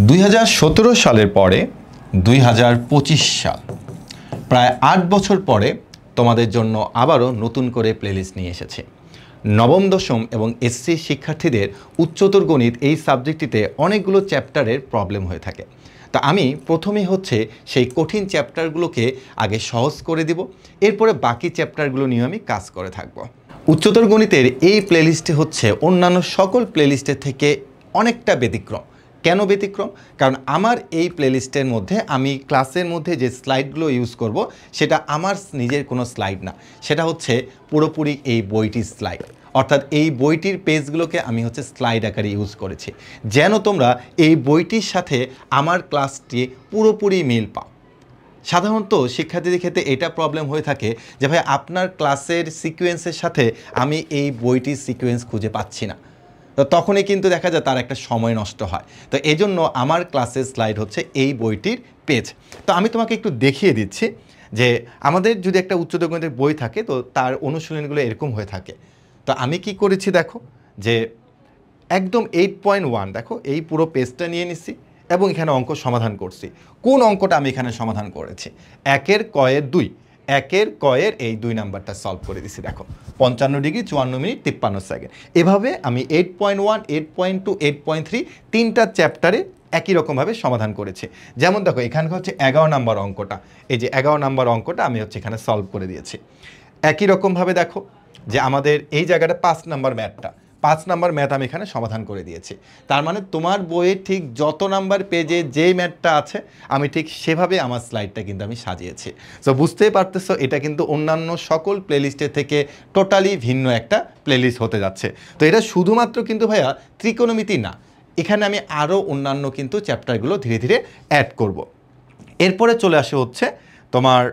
2017 সালের পরে 2025 সাল প্রায় 8 বছর পরে তোমাদের জন্য আবারও নতুন করে প্লেলিস্ট নিয়ে এসেছে। নবম দশম এবং এসসি শিক্ষার্থীদের উচ্চতর গণিত এই সাবজেক্টটিতে অনেকগুলো চ্যাপ্টারের প্রবলেম হয়ে থাকে। তা আমি প্রথমেই সেই কঠিন চ্যাপ্টারগুলোকে আগে সহজ করে দিব, এরপরে বাকি চ্যাপ্টারগুলো নিয়ে আমি কাজ করে থাকব। উচ্চতর গণিতের এই প্লেলিস্টটি অন্যান্য সকল প্লেলিস্টের থেকে অনেকটা ব্যতিক্রম। কেন ব্যতিক্রম? কারণ আমার এই প্লেলিস্টের মধ্যে আমি ক্লাসের মধ্যে যে স্লাইডগুলো ইউজ করব সেটা আমার নিজের কোনো স্লাইড না, সেটা পুরোপুরি এই বইটির স্লাইড। অর্থাৎ এই বইটির পেজগুলোকে আমি স্লাইড আকারে ইউজ করেছি, যেন তোমরা এই বইটির সাথে আমার ক্লাসটি পুরোপুরি মিল পাও। সাধারণত শিক্ষার্থীদের ক্ষেত্রে এটা প্রবলেম হয়ে থাকে যে ভাই আপনার ক্লাসের সিকোয়েন্সের সাথে আমি এই বইটির সিকোয়েন্স খুঁজে পাচ্ছি না, তো তখনই কিন্তু দেখা যায় তার একটা সময় নষ্ট হয়। তো এই জন্য আমার ক্লাসের স্লাইড এই বইটির পেজ। তো আমি তোমাকে একটু দেখিয়ে দিচ্ছি যে আমাদের যদি একটা উচ্চতর গণিতের বই থাকে তো তার অনুশীলনীগুলো এরকম হয়ে থাকে। তো আমি কি করেছি দেখো, যে একদম 8.1 দেখো এই পুরো পেজটা নিয়ে নিচ্ছি এবং এখানে অঙ্ক সমাধান করছি। কোন অঙ্কটা আমি এখানে সমাধান করেছি? একের কয়ের 2, একের কয়ের এই 2 নাম্বারটা সলভ করে দিছি। দেখো 55 ডিগ্রি 54 মিনিট 53 সেকেন্ড। এভাবে আমি 8.1, 8.2, 8.3 তিনটা চ্যাপ্টারে একই রকমভাবে সমাধান করেছি। যেমন দেখো এখানে 11 নাম্বার অঙ্কটা, এই যে 11 নাম্বার অঙ্কটা আমি এখানে সলভ করে দিয়েছি। একই রকমভাবে দেখো যে আমাদের এই জায়গাটা 5 নাম্বার ম্যাথটা, 5 নাম্বার ম্যাথ আমি এখানে সমাধান করে দিয়েছি। তার মানে তোমার বইয়ে ঠিক যত নাম্বার পেজে যে ম্যাথটা আছে আমি ঠিক সেভাবে আমার স্লাইডটা কিন্তু আমি সাজিয়েছি। সো বুঝতেই পারতেছো এটা কিন্তু অন্যান্য সকল প্লেলিস্টের থেকে টোটালি ভিন্ন একটা প্লেলিস্ট হতে যাচ্ছে। তো এটা শুধুমাত্র কিন্তু ভাইয়া ত্রিকোণমিতি না, এখানে আমি আরও অন্যান্য কিন্তু চ্যাপ্টারগুলো ধীরে ধীরে অ্যাড করব। এরপরে চলে আসে তোমার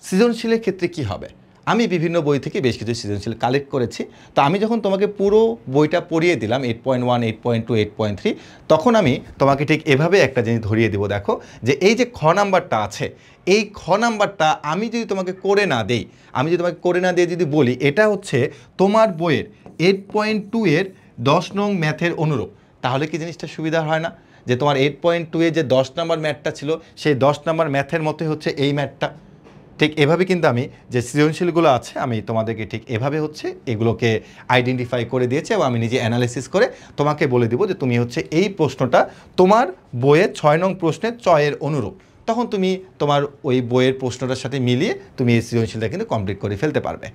সৃজনশীলের ক্ষেত্রে কি হবে। আমি বিভিন্ন বই থেকে বেশ কিছু সৃজনশীল কালেক্ট করেছি। তো আমি যখন তোমাকে পুরো বইটা পড়িয়ে দিলাম 8.1, 8.2, 8.3, তখন আমি তোমাকে ঠিক এভাবে একটা জিনিস ধরিয়ে দেবো। দেখো যে এই যে খ নাম্বারটা আছে, এই খ নাম্বারটা আমি যদি তোমাকে করে না দেই, যদি বলি এটা তোমার বইয়ের 8.2 এর 10 নং ম্যাথের অনুরূপ, তাহলে কি জিনিসটা সুবিধা হয় না? যে তোমার 8.2 এ যে 10 নাম্বার ম্যাথটা ছিল সেই 10 নাম্বার ম্যাথের মতোই এই ম্যাথটা। ঠিক এভাবে কিন্তু আমি যে সৃজনশীলগুলো আছে আমি তোমাদেরকে ঠিক এভাবে এগুলোকে আইডেন্টিফাই করে দিয়েছি এবং আমি নিজে অ্যানালিসিস করে তোমাকে বলে দিব যে তুমি এই প্রশ্নটা তোমার বইয়ের 6 নং প্রশ্নের চয়ের অনুরূপ। তখন তুমি তোমার ওই বইয়ের প্রশ্নটার সাথে মিলিয়ে তুমি এই সৃজনশীলটা কিন্তু কমপ্লিট করে ফেলতে পারবে।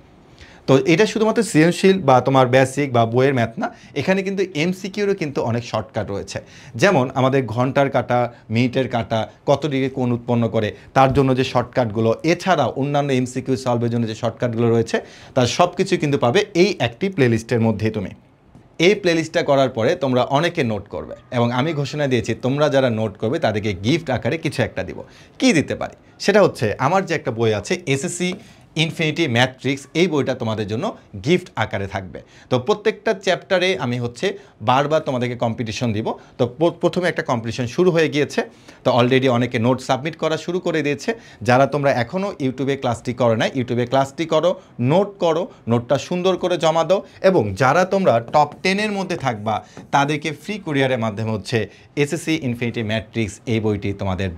তো এটা শুধুমাত্র সৃজনশীল বা তোমার বেসিক বা বইয়ের ম্যাথ না, এখানে কিন্তু এমসিকিউরও কিন্তু অনেক শর্টকাট রয়েছে। যেমন আমাদের ঘন্টার কাটা, মিনিটের কাটা, কত ডিগ্রি কোণ উৎপন্ন করে তার জন্য যে শর্টকাটগুলো, এছাড়াও অন্যান্য এমসিকিউ সলভের জন্য যে শর্টকাটগুলো রয়েছে তার সব কিছু কিন্তু পাবে এই একটি প্লেলিস্টের মধ্যেই। তুমি এই প্লেলিস্টটা করার পরে তোমরা অনেকে নোট করবে এবং আমি ঘোষণা দিয়েছি তোমরা যারা নোট করবে তাদেরকে গিফট আকারে কিছু একটা দিব। কি দিতে পারি? সেটা আমার যে একটা বই আছে এসএসসি ইনফিনিটি ম্যাট্রিক্স, এই বইটা তোমাদের জন্য গিফট আকারে থাকবে। তো প্রত্যেকটা চ্যাপ্টারে আমি বারবার তোমাদেরকে কম্পিটিশন দিব। তো প্রথমে একটা কম্পিটিশন শুরু হয়ে গিয়েছে, তো অলরেডি অনেকে নোট সাবমিট করা শুরু করে দিয়েছে। যারা তোমরা এখনও ইউটিউবে ক্লাসটি করো না, ইউটিউবে ক্লাসটি করো, নোটটা সুন্দর করে জমা দাও এবং যারা তোমরা টপ 10-এর মধ্যে থাকবা তাদেরকে ফ্রি কুরিয়ারের মাধ্যমে এসএসসি ইনফিনিটি ম্যাট্রিক্স এই বইটি তোমাদের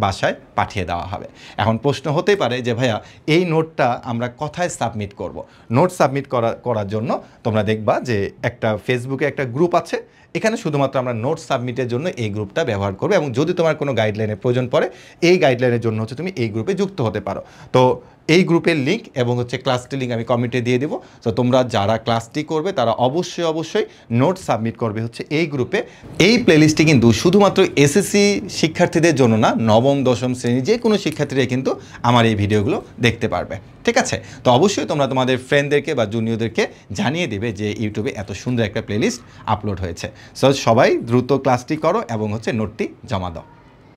বাসায় পাঠিয়ে দেওয়া হবে। এখন প্রশ্ন হতেই পারে যে ভাইয়া এই নোটটা আমরা কোথায় সাবমিট করব? নোট সাবমিট করার জন্য তোমরা দেখবা যে একটা ফেসবুকে একটা গ্রুপ আছে, এখানে শুধুমাত্র আমরা নোট সাবমিটের জন্য এই গ্রুপটা ব্যবহার করবো এবং যদি তোমার কোনো গাইডলাইনের প্রয়োজন পড়ে এই গাইডলাইনের জন্য তুমি এই গ্রুপে যুক্ত হতে পারো। তো এই গ্রুপের লিঙ্ক এবং ক্লাসটি লিঙ্ক আমি কমেন্টে দিয়ে দেবো। তো তোমরা যারা ক্লাসটি করবে তারা অবশ্যই নোট সাবমিট করবে এই গ্রুপে। এই প্লেলিস্টটি কিন্তু শুধুমাত্র এসএসসি শিক্ষার্থীদের জন্য না, নবম দশম শ্রেণীর যে কোনো শিক্ষার্থীরাই কিন্তু আমার এই ভিডিওগুলো দেখতে পারবে। ঠিক আছে? তো অবশ্যই তোমরা তোমাদের ফ্রেন্ডদেরকে বা জুনিয়রদেরকে জানিয়ে দেবে যে ইউটিউবে এত সুন্দর একটা প্লেলিস্ট আপলোড হয়েছে। সো সবাই দ্রুত ক্লাসটি করো এবং নোটটি জমা দাও।